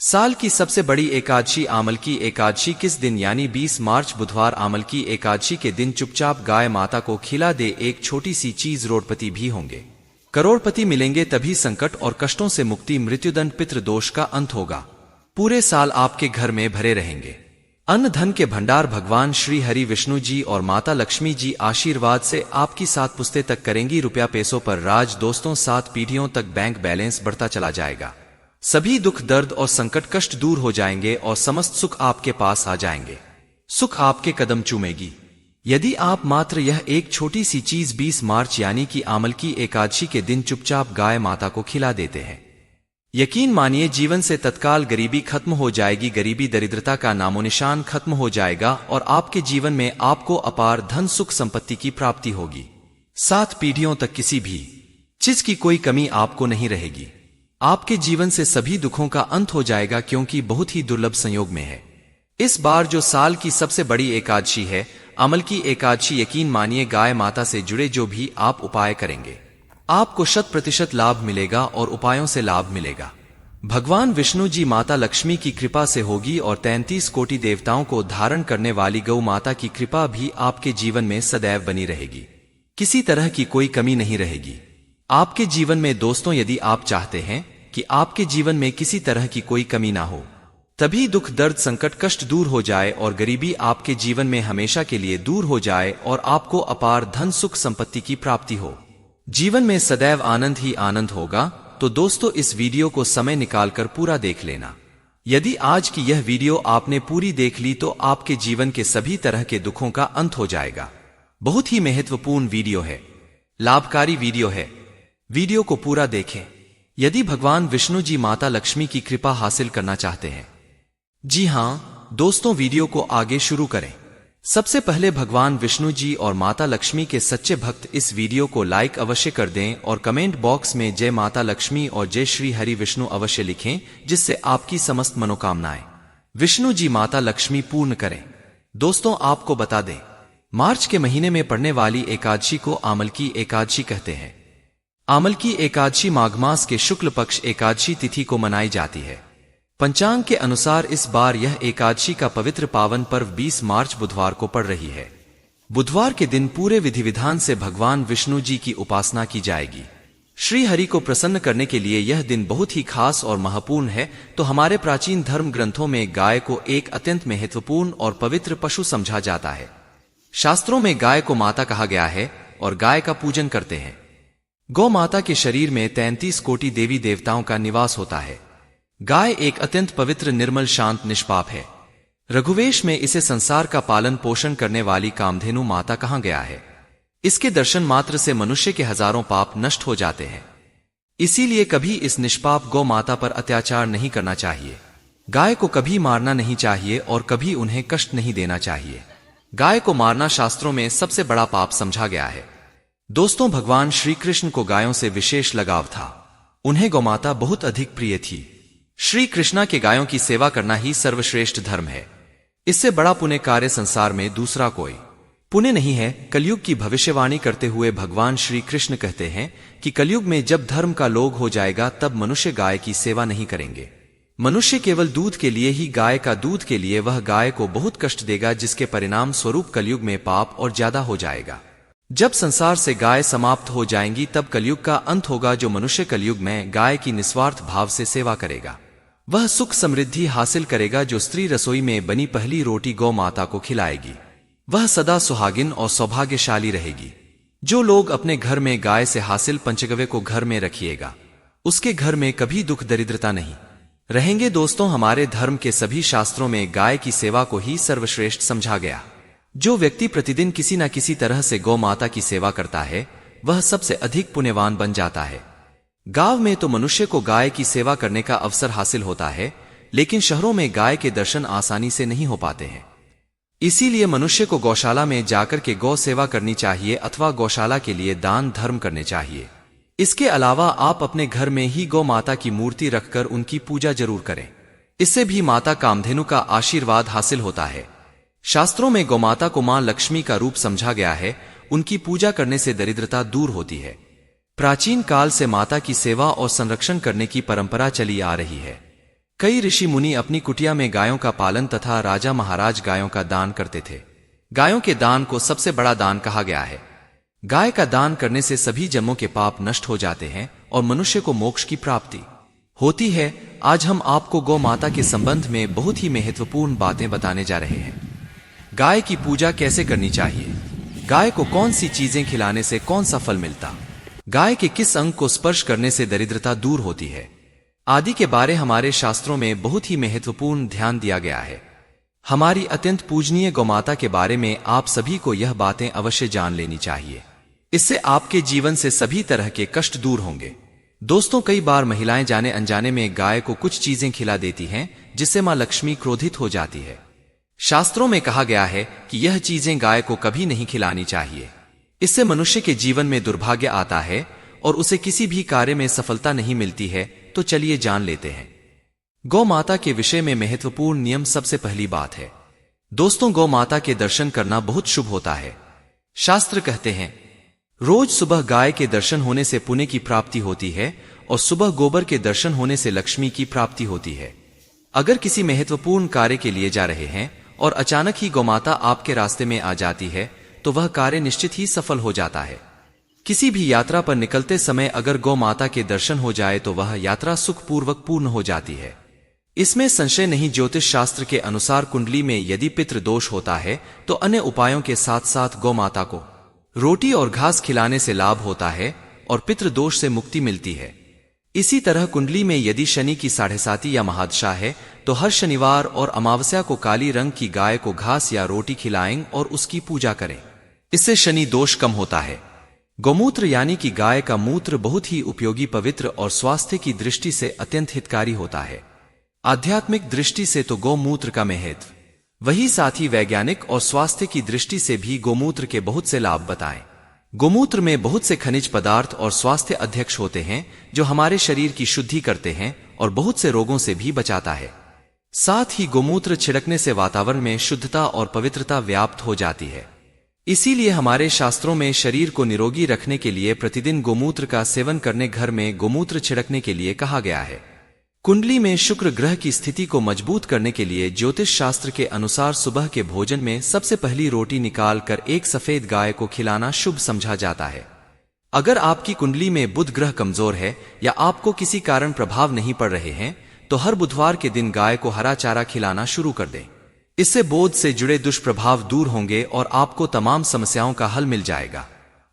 साल की सबसे बड़ी एकादशी आमल की एकादशी किस दिन यानी 20 मार्च बुधवार। आमल की एकादशी के दिन चुपचाप गाय माता को खिला दे एक छोटी सी चीज, रोडपति भी होंगे, करोड़पति मिलेंगे। तभी संकट और कष्टों से मुक्ति, मृत्युदंड, पितृदोष का अंत होगा। पूरे साल आपके घर में भरे रहेंगे अन्न धन के भंडार। भगवान श्री हरि विष्णु जी और माता लक्ष्मी जी आशीर्वाद से आपकी 7 पुश्तें तक करेंगी रुपया पैसों पर राज। दोस्तों, 7 पीढ़ियों तक बैंक बैलेंस बढ़ता चला जाएगा। सभी दुख दर्द और संकट कष्ट दूर हो जाएंगे और समस्त सुख आपके पास आ जाएंगे। सुख आपके कदम चूमेगी यदि आप मात्र यह एक छोटी सी चीज 20 मार्च यानी कि आमल की एकादशी के दिन चुपचाप गाय माता को खिला देते हैं। यकीन मानिए, जीवन से तत्काल गरीबी खत्म हो जाएगी। गरीबी दरिद्रता का नामोनिशान खत्म हो जाएगा और आपके जीवन में आपको अपार धन सुख संपत्ति की प्राप्ति होगी। 7 पीढ़ियों तक किसी भी चीज की कोई कमी आपको नहीं रहेगी। आपके जीवन से सभी दुखों का अंत हो जाएगा, क्योंकि बहुत ही दुर्लभ संयोग में है। इस बार जो साल की सबसे बड़ी एकादशी है, अमल की एकादशी, यकीन मानिए गाय माता से जुड़े जो भी आप उपाय करेंगे, आपको 100% लाभ मिलेगा और उपायों से लाभ मिलेगा। भगवान विष्णु जी माता लक्ष्मी की कृपा से होगी और 33 कोटि देवताओं को धारण करने वाली गौ माता की कृपा भी आपके जीवन में सदैव बनी रहेगी। किसी तरह की कोई कमी नहीं रहेगी आपके जीवन में। दोस्तों, यदि आप चाहते हैं कि आपके जीवन में किसी तरह की कोई कमी ना हो, तभी दुख दर्द संकट कष्ट दूर हो जाए और गरीबी आपके जीवन में हमेशा के लिए दूर हो जाए और आपको अपार धन सुख संपत्ति की प्राप्ति हो, जीवन में सदैव आनंद ही आनंद होगा, तो दोस्तों इस वीडियो को समय निकालकर पूरा देख लेना। यदि आज की यह वीडियो आपने पूरी देख ली तो आपके जीवन के सभी तरह के दुखों का अंत हो जाएगा। बहुत ही महत्वपूर्ण वीडियो है, लाभकारी वीडियो है। वीडियो को पूरा देखें यदि भगवान विष्णु जी माता लक्ष्मी की कृपा हासिल करना चाहते हैं। जी हां दोस्तों, वीडियो को आगे शुरू करें। सबसे पहले भगवान विष्णु जी और माता लक्ष्मी के सच्चे भक्त इस वीडियो को लाइक अवश्य कर दें और कमेंट बॉक्स में जय माता लक्ष्मी और जय श्री हरि विष्णु अवश्य लिखें, जिससे आपकी समस्त मनोकामनाएं विष्णु जी माता लक्ष्मी पूर्ण करें। दोस्तों, आपको बता दें, मार्च के महीने में पड़ने वाली एकादशी को आमल की एकादशी कहते हैं। आमल की एकादशी माघ मास के शुक्ल पक्ष एकादशी तिथि को मनाई जाती है। पंचांग के अनुसार इस बार यह एकादशी का पवित्र पावन पर्व 20 मार्च बुधवार को पड़ रही है। बुधवार के दिन पूरे विधि विधान से भगवान विष्णु जी की उपासना की जाएगी। श्री हरि को प्रसन्न करने के लिए यह दिन बहुत ही खास और महत्वपूर्ण है। तो हमारे प्राचीन धर्म ग्रंथों में गाय को एक अत्यंत महत्वपूर्ण और पवित्र पशु समझा जाता है। शास्त्रों में गाय को माता कहा गया है और गाय का पूजन करते हैं। गौ माता के शरीर में 33 कोटि देवी देवताओं का निवास होता है। गाय एक अत्यंत पवित्र, निर्मल, शांत, निष्पाप है। रघुवेश में इसे संसार का पालन पोषण करने वाली कामधेनु माता कहा गया है। इसके दर्शन मात्र से मनुष्य के हजारों पाप नष्ट हो जाते हैं। इसीलिए कभी इस निष्पाप गौ माता पर अत्याचार नहीं करना चाहिए। गाय को कभी मारना नहीं चाहिए और कभी उन्हें कष्ट नहीं देना चाहिए। गाय को मारना शास्त्रों में सबसे बड़ा पाप समझा गया है। दोस्तों, भगवान श्री कृष्ण को गायों से विशेष लगाव था। उन्हें गौमाता बहुत अधिक प्रिय थी। श्री कृष्णा के गायों की सेवा करना ही सर्वश्रेष्ठ धर्म है। इससे बड़ा पुण्य कार्य संसार में दूसरा कोई पुण्य नहीं है। कलयुग की भविष्यवाणी करते हुए भगवान श्री कृष्ण कहते हैं कि कलयुग में जब धर्म का लोग हो जाएगा तब मनुष्य गाय की सेवा नहीं करेंगे। मनुष्य केवल दूध के लिए ही, गाय का दूध के लिए वह गाय को बहुत कष्ट देगा, जिसके परिणाम स्वरूप कलयुग में पाप और ज्यादा हो जाएगा। जब संसार से गाय समाप्त हो जाएंगी तब कलयुग का अंत होगा। जो मनुष्य कलयुग में गाय की निस्वार्थ भाव से सेवा करेगा वह सुख समृद्धि हासिल करेगा। जो स्त्री रसोई में बनी पहली रोटी गौ माता को खिलाएगी वह सदा सुहागिन और सौभाग्यशाली रहेगी। जो लोग अपने घर में गाय से हासिल पंचगव्य को घर में रखिएगा, उसके घर में कभी दुख दरिद्रता नहीं रहेंगे। दोस्तों, हमारे धर्म के सभी शास्त्रों में गाय की सेवा को ही सर्वश्रेष्ठ समझा गया। जो व्यक्ति प्रतिदिन किसी न किसी तरह से गौ माता की सेवा करता है वह सबसे अधिक पुण्यवान बन जाता है। गांव में तो मनुष्य को गाय की सेवा करने का अवसर हासिल होता है, लेकिन शहरों में गाय के दर्शन आसानी से नहीं हो पाते हैं। इसीलिए मनुष्य को गौशाला में जाकर के गौ सेवा करनी चाहिए अथवा गौशाला के लिए दान धर्म करने चाहिए। इसके अलावा आप अपने घर में ही गौ माता की मूर्ति रखकर उनकी पूजा जरूर करें। इससे भी माता कामधेनु का आशीर्वाद हासिल होता है। शास्त्रों में गौमाता को मां लक्ष्मी का रूप समझा गया है। उनकी पूजा करने से दरिद्रता दूर होती है। प्राचीन काल से माता की सेवा और संरक्षण करने की परंपरा चली आ रही है। कई ऋषि मुनि अपनी कुटिया में गायों का पालन तथा राजा महाराज गायों का दान करते थे। गायों के दान को सबसे बड़ा दान कहा गया है। गाय का दान करने से सभी जन्मों के पाप नष्ट हो जाते हैं और मनुष्य को मोक्ष की प्राप्ति होती है। आज हम आपको गौ माता के संबंध में बहुत ही महत्वपूर्ण बातें बताने जा रहे हैं। गाय की पूजा कैसे करनी चाहिए, गाय को कौन सी चीजें खिलाने से कौन सा फल मिलता, गाय के किस अंग को स्पर्श करने से दरिद्रता दूर होती है आदि के बारे हमारे शास्त्रों में बहुत ही महत्वपूर्ण ध्यान दिया गया है। हमारी अत्यंत पूजनीय गौमाता के बारे में आप सभी को यह बातें अवश्य जान लेनी चाहिए। इससे आपके जीवन से सभी तरह के कष्ट दूर होंगे। दोस्तों, कई बार महिलाएं जाने अनजाने में गाय को कुछ चीजें खिला देती हैं जिससे मां लक्ष्मी क्रोधित हो जाती है। शास्त्रों में कहा गया है कि यह चीजें गाय को कभी नहीं खिलानी चाहिए। इससे मनुष्य के जीवन में दुर्भाग्य आता है और उसे किसी भी कार्य में सफलता नहीं मिलती है। तो चलिए जान लेते हैं गौ माता के विषय में महत्वपूर्ण नियम। सबसे पहली बात है दोस्तों, गौ माता के दर्शन करना बहुत शुभ होता है। शास्त्र कहते हैं रोज सुबह गाय के दर्शन होने से पुण्य की प्राप्ति होती है और सुबह गोबर के दर्शन होने से लक्ष्मी की प्राप्ति होती है। अगर किसी महत्वपूर्ण कार्य के लिए जा रहे हैं और अचानक ही गौमाता आपके रास्ते में आ जाती है तो वह कार्य निश्चित ही सफल हो जाता है। किसी भी यात्रा पर निकलते समय अगर गौ माता के दर्शन हो जाए तो वह यात्रा सुखपूर्वक पूर्ण हो जाती है। इसमें संशय नहीं। ज्योतिष शास्त्र के अनुसार कुंडली में यदि पितृ दोष होता है तो अन्य उपायों के साथ साथ गौ माता को रोटी और घास खिलाने से लाभ होता है और पितृ दोष से मुक्ति मिलती है। इसी तरह कुंडली में यदि शनि की 7.5 या महादशा है तो हर शनिवार और अमावस्या को काली रंग की गाय को घास या रोटी खिलाएं और उसकी पूजा करें। इससे शनि दोष कम होता है। गौमूत्र यानी कि गाय का मूत्र बहुत ही उपयोगी, पवित्र और स्वास्थ्य की दृष्टि से अत्यंत हितकारी होता है। आध्यात्मिक दृष्टि से तो गौमूत्र का महत्व, वही साथ ही वैज्ञानिक और स्वास्थ्य की दृष्टि से भी गौमूत्र के बहुत से लाभ बताएं। गौमूत्र में बहुत से खनिज पदार्थ और स्वास्थ्य अध्यक्ष होते हैं जो हमारे शरीर की शुद्धि करते हैं और बहुत से रोगों से भी बचाता है। साथ ही गौमूत्र छिड़कने से वातावरण में शुद्धता और पवित्रता व्याप्त हो जाती है। इसीलिए हमारे शास्त्रों में शरीर को निरोगी रखने के लिए प्रतिदिन गौमूत्र का सेवन करने, घर में गौमूत्र छिड़कने के लिए कहा गया है। कुंडली में शुक्र ग्रह की स्थिति को मजबूत करने के लिए ज्योतिष शास्त्र के अनुसार सुबह के भोजन में सबसे पहली रोटी निकालकर एक सफेद गाय को खिलाना शुभ समझा जाता है। अगर आपकी कुंडली में बुध ग्रह कमजोर है या आपको किसी कारण प्रभाव नहीं पड़ रहे हैं तो हर बुधवार के दिन गाय को हरा चारा खिलाना शुरू कर दें। इससे बोध से जुड़े दुष्प्रभाव दूर होंगे और आपको तमाम समस्याओं का हल मिल जाएगा।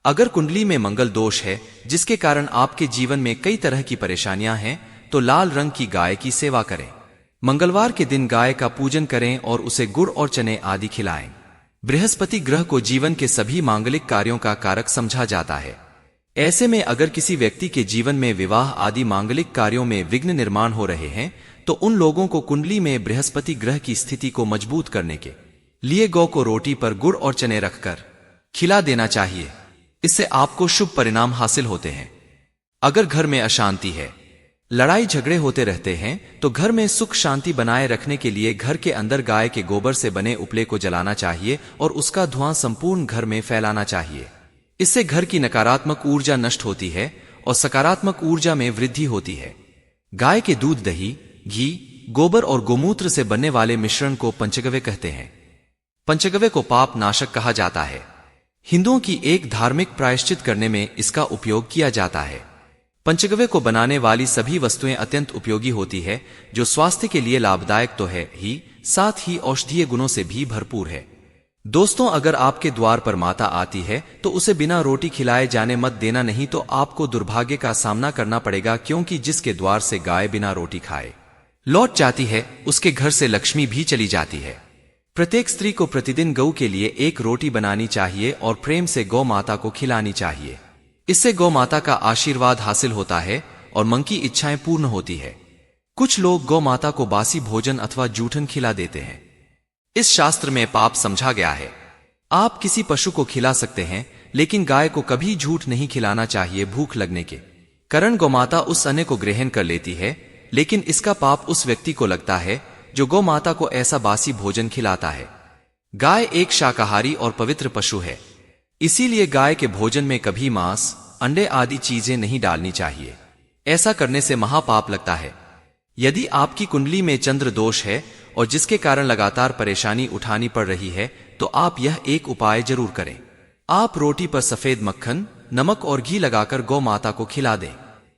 अगर कुंडली में मंगल दोष है जिसके कारण आपके जीवन में कई तरह की परेशानियां हैं तो लाल रंग की गाय की सेवा करें। मंगलवार के दिन गाय का पूजन करें और उसे गुड़ और चने आदि खिलाएं। बृहस्पति ग्रह को जीवन के सभी मांगलिक कार्यों का कारक समझा जाता है। ऐसे में अगर किसी व्यक्ति के जीवन में विवाह आदि मांगलिक कार्यों में विघ्न निर्माण हो रहे हैं तो उन लोगों को कुंडली में बृहस्पति ग्रह की स्थिति को मजबूत करने के लिए गौ को रोटी पर गुड़ और चने रखकर खिला देना चाहिए। इससे आपको शुभ परिणाम हासिल होते हैं। अगर घर में अशांति है, लड़ाई झगड़े होते रहते हैं तो घर में सुख शांति बनाए रखने के लिए घर के अंदर गाय के गोबर से बने उपले को जलाना चाहिए और उसका धुआं संपूर्ण घर में फैलाना चाहिए। इससे घर की नकारात्मक ऊर्जा नष्ट होती है और सकारात्मक ऊर्जा में वृद्धि होती है। गाय के दूध, दही, घी, गोबर और गोमूत्र से बनने वाले मिश्रण को पंचगव्य कहते हैं। पंचगव्य को पाप नाशक कहा जाता है। हिंदुओं की एक धार्मिक प्रायश्चित करने में इसका उपयोग किया जाता है। पंचगव्य को बनाने वाली सभी वस्तुएं अत्यंत उपयोगी होती है जो स्वास्थ्य के लिए लाभदायक तो है ही, साथ ही औषधीय गुणों से भी भरपूर है। दोस्तों, अगर आपके द्वार पर माता आती है तो उसे बिना रोटी खिलाए जाने मत देना, नहीं तो आपको दुर्भाग्य का सामना करना पड़ेगा, क्योंकि जिसके द्वार से गाय बिना रोटी खाए लौट जाती है उसके घर से लक्ष्मी भी चली जाती है। प्रत्येक स्त्री को प्रतिदिन गौ के लिए एक रोटी बनानी चाहिए और प्रेम से गौ माता को खिलानी चाहिए। इससे गौ माता का आशीर्वाद हासिल होता है और मन की इच्छाएं पूर्ण होती है। कुछ लोग गौ माता को बासी भोजन अथवा जूठन खिला देते हैं। इस शास्त्र में पाप समझा गया है। आप किसी पशु को खिला सकते हैं लेकिन गाय को कभी झूठ नहीं खिलाना चाहिए। भूख लगने के कारण गौमाता उस अन्न को ग्रहण कर लेती है, लेकिन इसका पाप उस व्यक्ति को लगता है जो गौ माता को ऐसा बासी भोजन खिलाता है। गाय एक शाकाहारी और पवित्र पशु है, इसीलिए गाय के भोजन में कभी मांस, अंडे आदि चीजें नहीं डालनी चाहिए। ऐसा करने से महापाप लगता है। यदि आपकी कुंडली में चंद्र दोष है और जिसके कारण लगातार परेशानी उठानी पड़ रही है, तो आप यह एक उपाय जरूर करें। आप रोटी पर सफेद मक्खन, नमक और घी लगाकर गौ माता को खिला दें।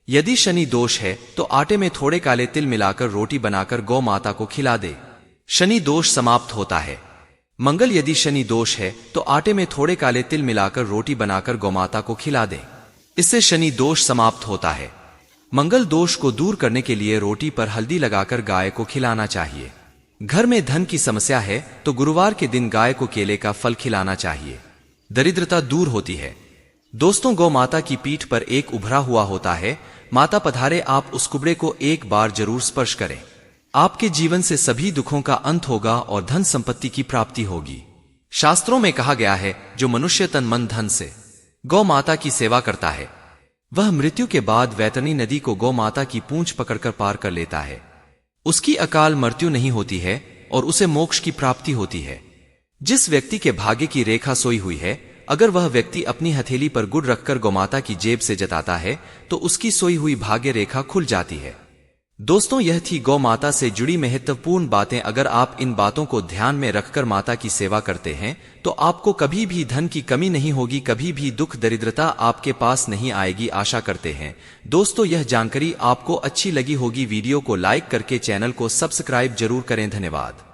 यदि शनि दोष है तो आटे में थोड़े काले तिल मिलाकर रोटी बनाकर गौ माता को खिला दे। शनि दोष समाप्त होता है। मंगल यदि शनि दोष है तो आटे में थोड़े काले तिल मिलाकर रोटी बनाकर गौमाता को खिला दें। इससे शनि दोष समाप्त होता है। मंगल दोष को दूर करने के लिए रोटी पर हल्दी लगाकर गाय को खिलाना चाहिए। घर में धन की समस्या है तो गुरुवार के दिन गाय को केले का फल खिलाना चाहिए। दरिद्रता दूर होती है। दोस्तों, गौ माता की पीठ पर एक उभरा हुआ होता है। माता पधारे, आप उस कुबड़े को एक बार जरूर स्पर्श करें। आपके जीवन से सभी दुखों का अंत होगा और धन संपत्ति की प्राप्ति होगी। शास्त्रों में कहा गया है, जो मनुष्य तन मन धन से गौ माता की सेवा करता है, वह मृत्यु के बाद वैतरणी नदी को गौ माता की पूंछ पकड़कर पार कर लेता है। उसकी अकाल मृत्यु नहीं होती है और उसे मोक्ष की प्राप्ति होती है। जिस व्यक्ति के भाग्य की रेखा सोई हुई है, अगर वह व्यक्ति अपनी हथेली पर गुड़ रखकर गौमाता की जेब से जताता है तो उसकी सोई हुई भाग्य रेखा खुल जाती है। दोस्तों, यह थी गौ माता से जुड़ी महत्वपूर्ण बातें। अगर आप इन बातों को ध्यान में रखकर माता की सेवा करते हैं तो आपको कभी भी धन की कमी नहीं होगी, कभी भी दुख दरिद्रता आपके पास नहीं आएगी, आशा करते हैं। दोस्तों, यह जानकारी आपको अच्छी लगी होगी। वीडियो को लाइक करके चैनल को सब्सक्राइब जरूर करें। धन्यवाद।